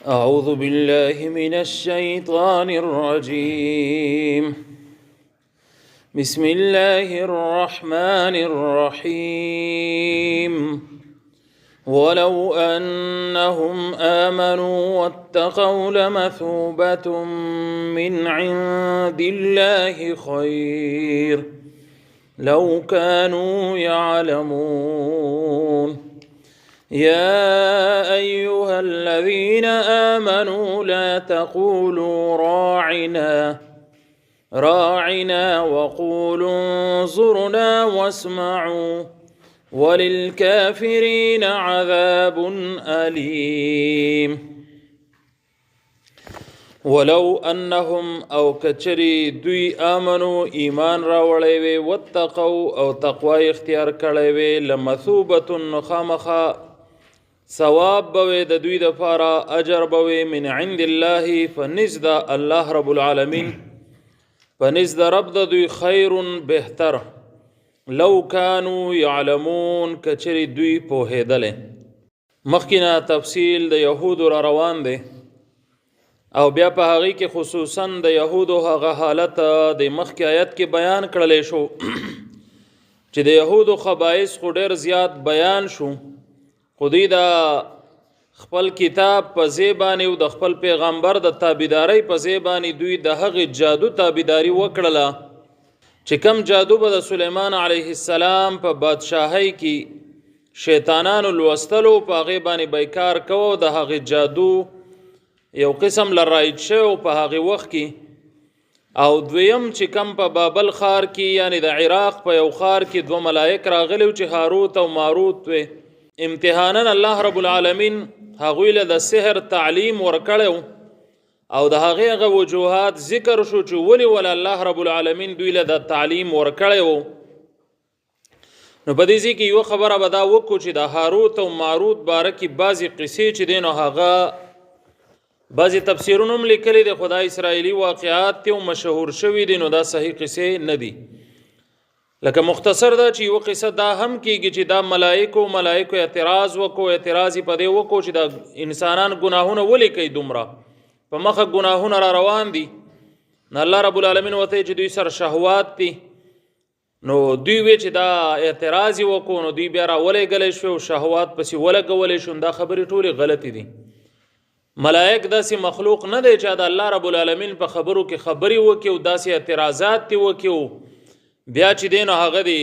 أعوذ بالله من الشيطان الرجيم. بسم الله الرحمن الرحيم. ولو أنهم آمنوا واتقوا لمثوبة من عند الله خير لو كانوا يعلمون. يا أيها الذين آمنوا لا تقولوا راعنا وقولوا انظرنا واسمعوا وللكافرين عذاب أليم. ولو أنهم أو كچري دوی آمنوا ایمان راوړی وي واتقوا او تقوی اختیار کړی وي لمثوبة نخامخا ثواب بوي د دوی د پاره اجر بوي من عند الله فنزد الله رب العالمین فنزد رب د دوی خیر بهتر لو كانوا يعلمون کچری دوی پوهیدل. مخکنا تفصیل د یهودو را روان دی او بیا په هغه کې خصوصا د یهودو هغه حالت د مخکې آیت کې بیان کړل شو چې د یهودو خبائث خو ډیر زیات بیان شو. خودی دا خپل کتاب په زیبانی او د خپل پیغمبر د تابعداري په زیبانی دوی د هغه جادو تابعداري وکړله چې کم جادو به د سليمان علیه السلام په بادشاہي کې شیطانانو لوستلو په هغه باندې بیکار کوو د هغه جادو یو قسم لرایت شو په هغه وخت کې. او دویم چې کم په بابل خار کې یعنی د عراق په یو خار کې دو ملائک راغلي چې هاروت او ماروت وي امتحانا الله رب العالمین هغوی له د سحر تعلیم ورکړو او د هغه وجوهات ذکر شو چې ولی ول الله رب العالمین دوی له د تعلیم ورکړو. نو په دې کې یو خبره بدا وکړو چې د هاروت او ماروت باره کې بعضی قصې چې دین او هغه بعضی تفسیرونه هم لیکلي د خدای اسرائیلی واقعات ته مشهور شوی دي نو دا صحیح قصې نه دي. لکه مختصر دا چې یو قصه دا هم کېږي چې دا ملائکو اعتراض وکړو اعتراض په دې وکړو چې دا انسانان ګناهونه ولې کوي دومره په مخه ګناهونه را روان دي نو الله رب العالمین وته چې دوی سره شهوات دي نو دوی وی چې دا اعتراض وکړو نو دوی بیا را ولې غلې شو شهوات پسې ولګولې شو. دا خبرې ټولې غلطې دي. ملائک داسې مخلوق نه دی چې دا الله رب العالمین په خبرو کې خبري وکړي او داسې اعتراضات تی وکړي بیا چې دین هغه دی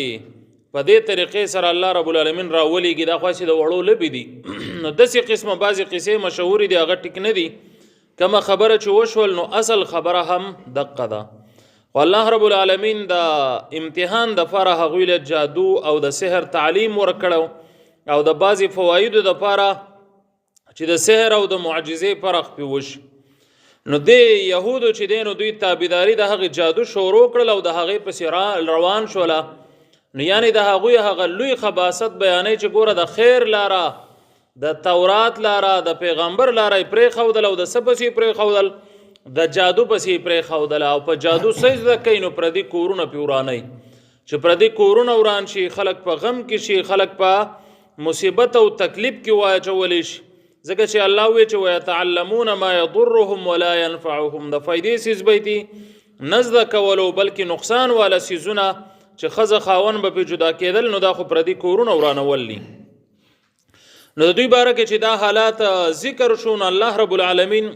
په دې طریقې سره الله رب العالمین را ولېږي دا خاصه د وړو لبي دي. نو داسې قسمه بعضی قصې مشهور دي هغه ټیک نه دي کما خبره چې وشول نو اصل خبره هم دقه ده. والله رب العالمین دا امتحان د فاره هغوی له جادو او د سحر تعلیم ورکړو او د بعضی فواید د فاره چې د سحر او د معجزې فرق پیوش. نو د يهودو چې دین دوی تابعداري د هغه جادو شروع کړل او د هغه پسې روان شول نو یعنی د هغه لوی خباثت بیانې چې ګوره د خیر لاره د تورات لاره د پیغمبر لاره پرې خودل او د سپسې پرې خودل د جادو پسې پرې خودل او په جادو سجده کینو پردي کورونه پیورانای چې پردي کورونه وران شي خلک په غم کې شي خلک په مصیبت او تکلیف کې واچول شي ځکه چې الله وی چې ويتعلمون ما يضرهم ولا ينفعهم د فائدې سیز بیتی نزد کولو بلکې نقصان والا سیزونه چې خزه خاون به جدا کېدل نو دا خو پردي کورونه ورانولي. نو دوی باره کې چې دا حالات ذکر شون الله رب العالمین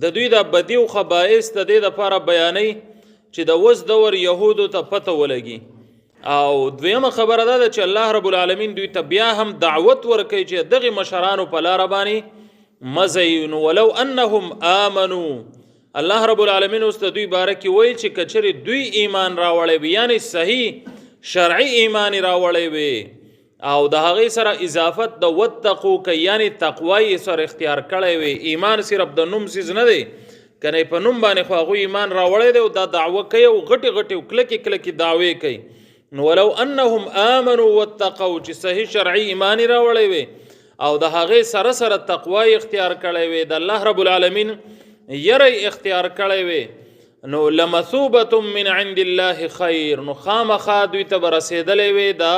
د دوی د بدی او خبائث د دې لپاره بیانې چې د وس دور يهودو ته پته ولګي. او دویمه خبره ده چې الله رب العالمین دوی ته بیا هم دعوت ورکوي چې دغه مشرانو په لار باندې مزین ولو انهم امنوا. الله رب العالمین اوس ته دوی باره کې وایي چې کچری دوی ایمان راوړی وي یعنی صحیح شرعي ایمان راوړی وي او د هغه سره اضافت د وتقو کوي یعنی تقوی سره اختیار کړی وي. ایمان صرف د نوم سیز نه دی کنه په نوم باندې خو هغه ایمان راوړی دی او دا دعوه کوي او غټي کلکی دعوی کوي. ولو انهم امنوا واتقوا چې صحیح شرعي ایمان راوړی وي او د هغه سره تقوی اختیار کړی وي د الله رب العالمین یری اختیار کړی وي نو لمثوبه من عند الله خیر نو خامخا دوی ته برسېدلې وي دا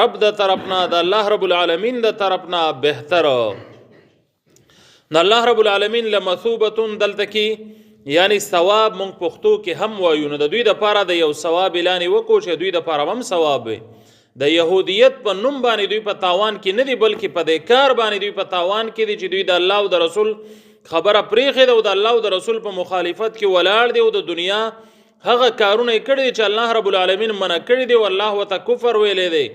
رب د طرفنا د الله رب العالمین د طرفنا بهتر. نو الله رب العالمین لمثوبتون دلته کې یعنی ثواب مونږ پښتو کې هم وایو نو د دوی د پاره د یو ثواب اعلان وکړو چې دوی د پاره هم ثواب وي د يهودیت په نوم باندې دوی په تاوان کې نه دي بلکې په دې کار باندې دوی په تاوان کې دي چې دوی د الله او د رسول خبره پریخي او د الله او د رسول په مخالفت کې ولاړ دي او د دنیا هغه کارونه کړي چې الله رب العالمین منع کړی دی والله وت کفر ویلې دی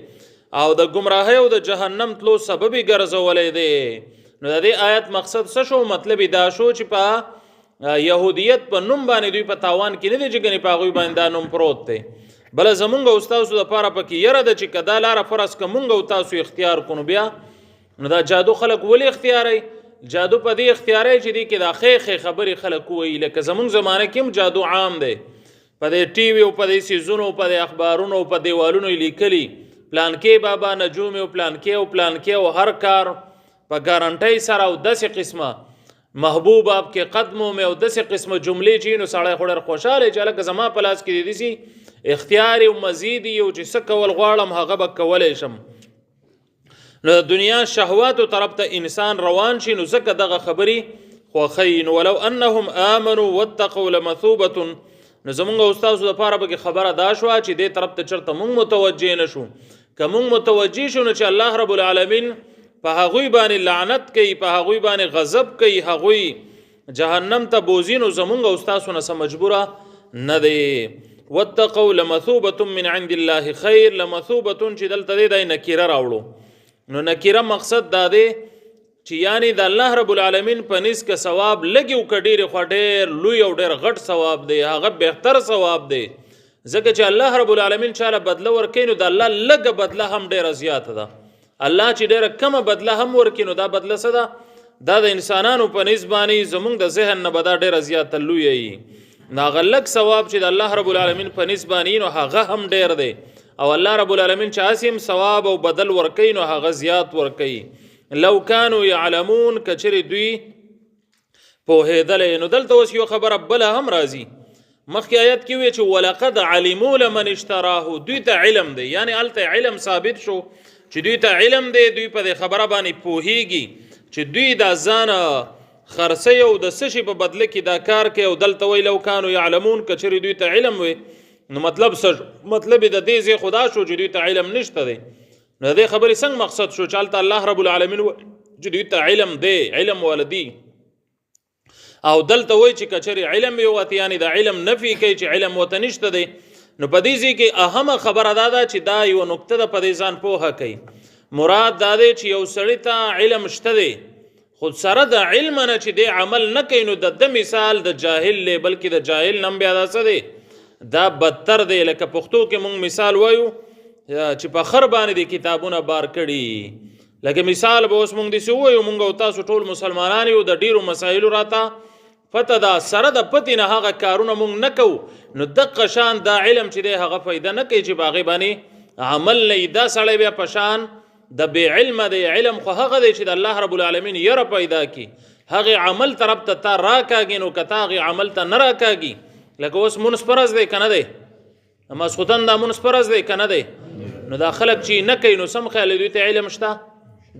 او د گمراهۍ او د جهنم تلو سبب ګرځولې دی نو د دې آیت مقصد څه شو مطلب دا شو چې په يهودیت په نوم باندې دوی په تاوان کې نه دي چې ګنې په هغوی باندې دا نوم پروت دی بل زمونږ او تاسو دپاره پکې یره ده چې که دا لاره فرض که مونږ او تاسو اختیار کړو بیا نو دا جادو خلک ولې اختیاروي جادو په دې اختیاروي چې دې کې دا ښې خبرې خلک ووایي لکه زمونږ زمانه کې هم جادو عام دی په دې ټي وي او په دې سیزونو او په دې اخبارونو او په دیوالونو یې لیکلي پلانکې بابا نجوم او پلانکې او هر کار په ګارنټۍ سره او داسې قسمه محبوب آپ کې قدموں میں او داسې قسمه جملې چې نو سړی خو ډېر خوشحاله چې هلکه زما په لاس کې دي داسې اختیار او مزید یو چې څه کول غواړم هغه به کولی شم نو د دنیا شهواتو طرف ته انسان روان شي نو ځکه دغه خبرې خوښوي نو ولو انهم آمنوا واتقوا لمثوبة نو زمونږ او ستاسو دپاره پکې خبره دا شوه چې دې طرف ته چېرته مونږ متوجه نه شو که مونږ متوجه شو نو چې الله رب العالمین په هغوی باندې لعنت کوي په هغوی باندې غضب کوي هغوی جهنم ته بوزي نو زمونږ او ستاسو نه څه مجبوره نه دی واتقوا لمثوبة من عند الله خیر لمثوبة چې دلته دی دا نکیره راوړو نو نکیره مقصد دا دی چې یعنی د الله رب العالمین په نس کې ثواب لګي او کډیر خو ډیر لوی او ډیر غټ ثواب دی هغه بهتر ثواب دی ځکه چې الله رب العالمین چاله بدله ورکوي نو د الله لږه بدله هم ډیره زیاته ده الله چې ډیره کمه بدله هم ورکوي نو دا بدله څه ده دا د انسانانو په نس باندې زمونږ د ذهن نه به دا ډیره زیاته لوی وي نو هغه لږ ثواب چې د الله رب العالمین په نس باندې نو هغه هم ډیر دی او الله رب العالمین چې هسې هم ثواب او بدل ورکوي نو هغه زیات ورکوي لو كانوا يعلمون کچری دوی پوهېدلی نو دلته اوس یو خبره بله هم راځي مخکې آیت کې وی چې ولقد علموا لمن اشتراه دوی ته علم دی یعنی هلته علم ثابت شو چې دوی ته علم دی دوی په دې خبره باندې پوهېږي چې دوی دا ځان خرڅوي او د څه شي په بدله کې دا کار کوي او دلته وی لو كانوا يعلمون کچری دوی ته علم وي نو مطلب مطلب د دې ځای خدا شو چې دوی ته علم نشته دی نو دې خبرې څنګه مقصد شو چې هلته الله رب العالمین چې دوی ته علم دی علم ولدي او دلته وایي چې کچرې علم یې وته یعنې د علم نفي کوي چې علم ورته نشته دی نو په دې ځای کې اهمه خبره دا ده چې دا یوه نکته ده په دې ځان پوهه کوي مراد دا دی چې یو سړي ته علم شته دی خو سره د علم نه چې دی عمل نه کوي نو د ده مثال د جاهل دی بلکې د جاهل نه هم بیا دا څه دی دا بدتر دی لکه پښتو کې موږ مثال وایو چې په خر باندې د کتابونه بار کړي لکه مثال به اوس موږ داسې ووایو موږ او تاسو ټول مسلمانان یو د ډیرو مسایلو راته پته ده سره د پتې نه هغه کارونه موږ نه کوو نو دقه شان دا علم چې دی هغه فایده نه کوي چې په هغې باندې عمل نه دا سړی بیا په شان د بې علمه دی علم خو هغه دی چې د الله رب العالمین یره پیدا کړي هغې عمل طرف ته تا راکاږي نو که تا هغې عمل ته نه راکاږي لکه اوس مونځ فرض دی که نه دی ماسخوتن دا مونځ فرض دی که نه دی نو دا خلک چې نه کوي نو سم خیال دوی ته علم شته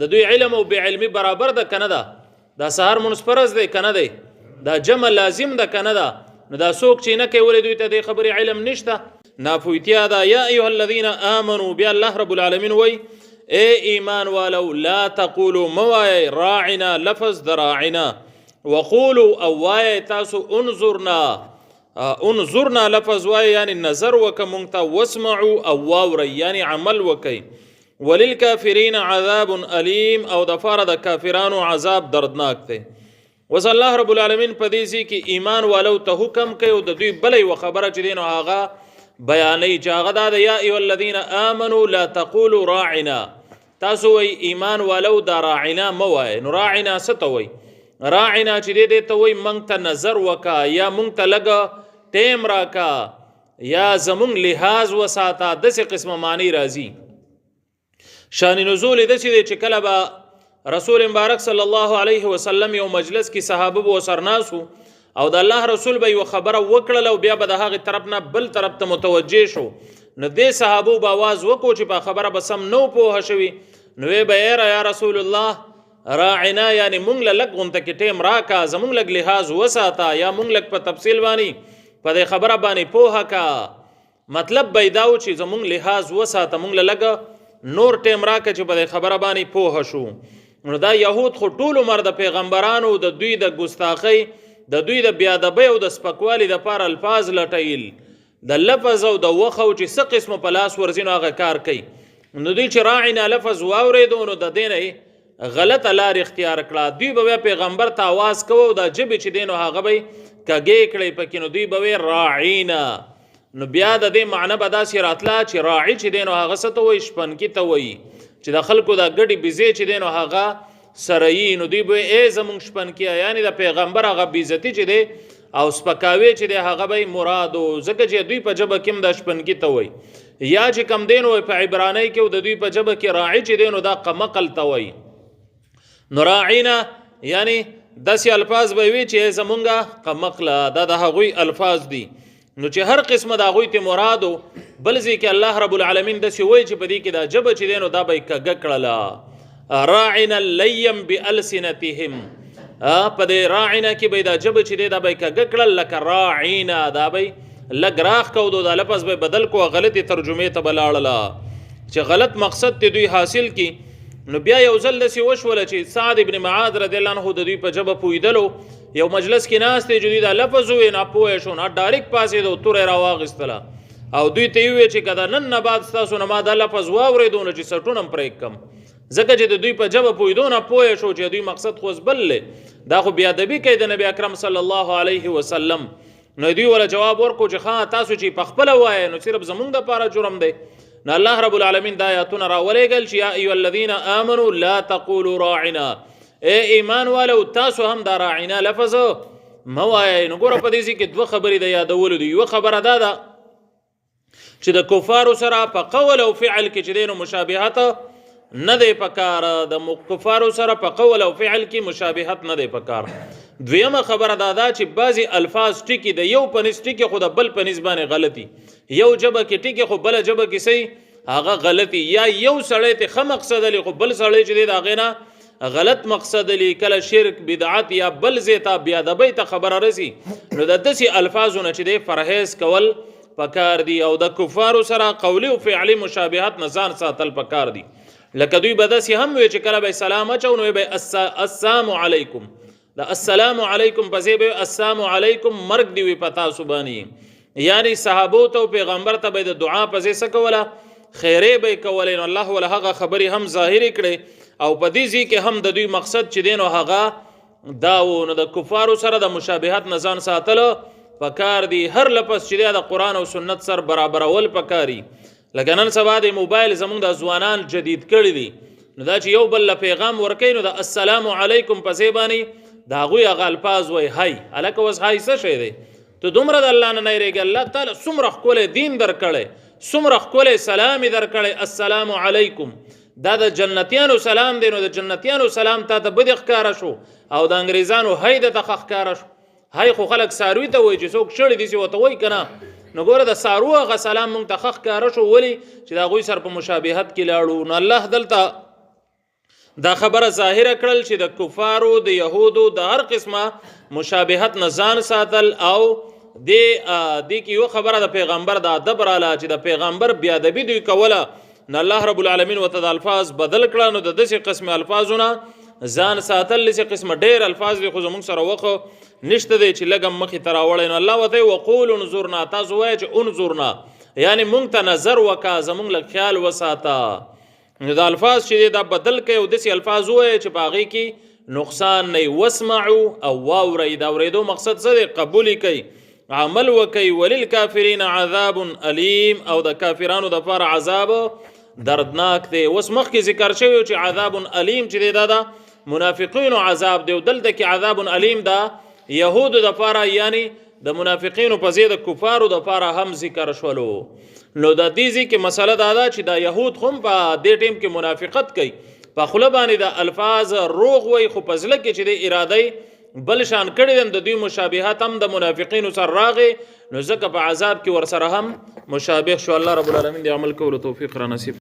د دوی علم او بې علمي برابر ده که نه ده دا سهار مونځ فرض دی که نه دی دا جمع لازم ده که نه ده نو دا څوک چې نه کوي ولې دوی ته دې خبرې علم نشته ناپوهتیا ده یا ایها الذین آمنوا بیا الله رب العالمین وی اے ایمان والو لا تقولوا موای راعنا لفظ د راعنا وقولوا او وای تاسو انظرنا لفظ وای یعنی نظر وک مونږ ته واسمعوا او واورئ یعنی عمل وکئ وللکافرین عذاب علیم او د فاره د کافرانو عذاب دردناک دی وس الله رب العالمین په دې ځای کې ایمان والو ته حکم کوي او د دوی بلې و خبره چې دی نو هغه بیانوي چې هغه دا د یا ایها الذین آمنوا لا تقولوا راعنا تاسو وی ایمان والو دا راعنا مه وایئ نو راعنا څه ته وایي راعنا چې دی ته وایي موږ ته نظر وکا یا موږ ته لږه ټیم راکا یا زمونږ لحاظ وساته داسې قسمه معنی راځي شان نزول داسې دی چې کله به رسول مبارک صلی الله علیه وسلم یو مجلس کې صحابه به ورسره ناست او د الله رسول به یو خبره وکړله او بیا به د هغې طرف نه بل طرف ته متوجه شو نو دې صحابو به آواز وکړو چې په خبره به سم نو پوهه شوي نو وی به یاره یا رسول الله راعنا یعنی مونږ له لږ غونته کې ټیم راکا زمونږ لږ لحاظ وساته یا مونږ لږ په تفصیل باندې په دې خبره باندې پوهه کا مطلب بیداو چې زمونږ لحاظ وساته مونږ له لږ نور ټیم راکا چې په دې خبره باندې پوهه شو نو دا یهود خو ټول عمر د پیغمبرانو د دوی د ګستاخی د دوی د بیادبۍ او د سپکوالي دپاره الفاظ لټیل د لفظ او د وخه او چې څه قسمو په لاس ورځي نو هغه کار کوي نو دوی چې راعنا لفظ واورېدو نو د دې نه غلطه لار اختیار کړه دوی به پیغمبر ته آواز کوو د ژبې چې دی نو هغه به کږې کړی پکې نو دوی به راعینا نو بیا د دې معنی به داسې راتله چې راعي چې دی نو هغه څه ته وایي شپنکي ته وایي چې د خلکو دا ګډې بیزې چې دی نو هغه سره یي نو دوی به ای زمونږ شپنکیه یعنی د پیغمبر هغه بیزتي چې دی او سپکاوی چې دی هغه به مرادو ځکه چې دوی په ژبه کې هم د شپنکي ته وایي یا چې کم دی نو په عبرانۍ کې د دوی په ژبه کې راعي چې دی نو دا قمقل ته وایي نو راعینا یعنی داسې الفاظ به وي چې زمونږه قمقله دا د هغوی الفاظ دي نو چې هر قسمه د هغوی ته مرادو بل ځای کې الله رب العالمین داسې وایي چې په دې کې دا ژبه چې دی نو دا به یې کږه کړله راعنا لیم بالسنتهم په دې راعنا کې به دا ژبه چې دی دا به یې کږه کړل لکه راعینا دا به یې لږ راخ کودو دا لفظ به بدل کو غلطې ترجمې ته به لاړله چې غلط مقصد ته دوی حاصل کی نو بیا یو ځل داسې وشوله چې سعد ابن معاذ رضی الله عنه د دوی په ژبه پوهېدلو یو مجلس کې ناست دی چې دوی دا لفظ ووایي ناپوهه شو نه ډایرکټ پاسېدو توره یې راواخیستله او دوی ته یې وویل چې که دا نن نه بعد ستاسو نه ما دا لفظ واورېدو نو چې سټونه هم پرې کړم ځکه چې د دوی په ژبه پوهېدو نه پوه شو چې دوی مقصد خو بل دی دا خو بیادبي کوي د نبي اکرم صلی الله علیه وسلم نو دوی ولا جواب ورکو چې ښه تاسو چې په خپله وایه نو صرف زمونږ دپاره جرم دی نو الله رب العالمین دا آیاتونه راولېږل چې یا ایها الذین آمنوا لا تقولوا راعنا ای ایمان والو تاسو هم دا راعنا لفظ مه وایئ نو ګوره په دې ځای کې دوه خبرې د یادولو دي یوه خبره دا ده چې د کفارو سره په قول او فعل کې چې دی نو مشابهت نه دی پکار د کفارو سره په قول او فعل کې مشابهت نه دی پکار دویمه خبره دا ده چې بعضې الفاظ ټکي د یو په نس ټکي خو د بل په نس باندې غلطي یو ژبه کې ټکي خو بله ژبه کې صحیح هغه غلطي یا یو سړی ته ښه مقصد لري خو بل سړی چې دی د هغې نه غلط مقصد لري کله شرک بدعت یا بل ځای ته بیادبۍ ته خبره رسي نو د داسې الفاظو نه چې دی پرهیز کول پکار دي او د کفارو سره قولي او فعلي مشابهت نه ځان ساتل پکار دي لکه دوی به داسې هم وي چې کله به سلام اچو نو به السلام علیکم دا السلام علیکم پسې به السلام علیکم مرګ دی وي په تاسو باندې یعنی صحابو ته او پیغمبر ته به د دعا پسې څه کوله خیرې به یې کولې نو الله ولا هغه خبرې هم ظاهرې کړې او په دې ځای کې هم د دوی مقصد چې دی نو هغه دا و نو د کفارو سره د مشابهت نه ځان ساتلو پکار دی هر لفظ چې دی د قرآن او سنت سره برابرول پکاري لکه نن سبا د موبایل زمونږ د ځوانان جدید کړي دي نو دا چې یو بل له پیغام ورکوي نو د السلام علیکم پسې باندې د هغوی هغه الفاظ وایي هی هلکه اوس هی څه شی دی ته دومره د الله نه نه یېرېږې الله تعالی څومره ښکلی دین درکړی څومره ښکلی سلام یې درکړی السلام علیکم دا د جنتیانو سلام دی نو د جنتیانو سلام تا ته بدې ښکاره شو او د انګریزانو هی د ته ښه ښکاره شو هی خو خلک څاروي ته وایي چې څوک شړي دي چې ورته وایي که نه نو ګوره د څاروو هغه سلام موږ ته ښه ښکاره شو ولې چې د هغوی سره په مشابهت کې لاړو نو الله دلته دا خبره ظاهره کړل چې د کفارو د یهودو د هر قسمه مشابهت نه ځان ساتل او دې کې یو خبره د پیغمبر د ادب راله چې د پیغمبر بیادبي دوی کوله نو الله رب العالمین ورته د الفاظ بدل کړه نو د داسې قسم الفاظونه ځان ساتل داسې قسمه ډېر الفاظ دي خو زموږ سره وخت نشته دی چې لږ هم مخې ته راوړی نو الله ورته وقول انظرنا تاسو وایه چې انظرنا یعنی مونږ ته نظر وکړه زموږ لږ خیال وساته نو دا الفاظ چې دی دا بدل کوي او داسې الفاظ ووایه چې په هغې کې نقصان نه واسمعو او واورئ د اورېدو مقصد څه دی قبول یې کوي عمل وکوي وللکافرین عذاب علیم او د کافرانو دپاره عذاب دردناک دی اوس مخکې ذکر شوی چې عذاب علیم چې دی دا د منافقینو عذاب دی او دلته کې عذاب علیم دا یهودو دپاره یعنی د منافقینو په ځای د کفارو دپاره هم ذکر شولو نو د دې ځای کې مسله دا ده چې دا یهود خو هم په دې ټیم کې منافقت کوي په خوله باندې د الفاظ روغ وی خو په زړه کې چې د ارادې بل شان کړي دي د دوی مشابهت هم د منافقینو سره راغې نو ځکه په عذاب کې ورسره هم مشابه شو الله رب العالمین دې عمل کولو توفیق را نصیب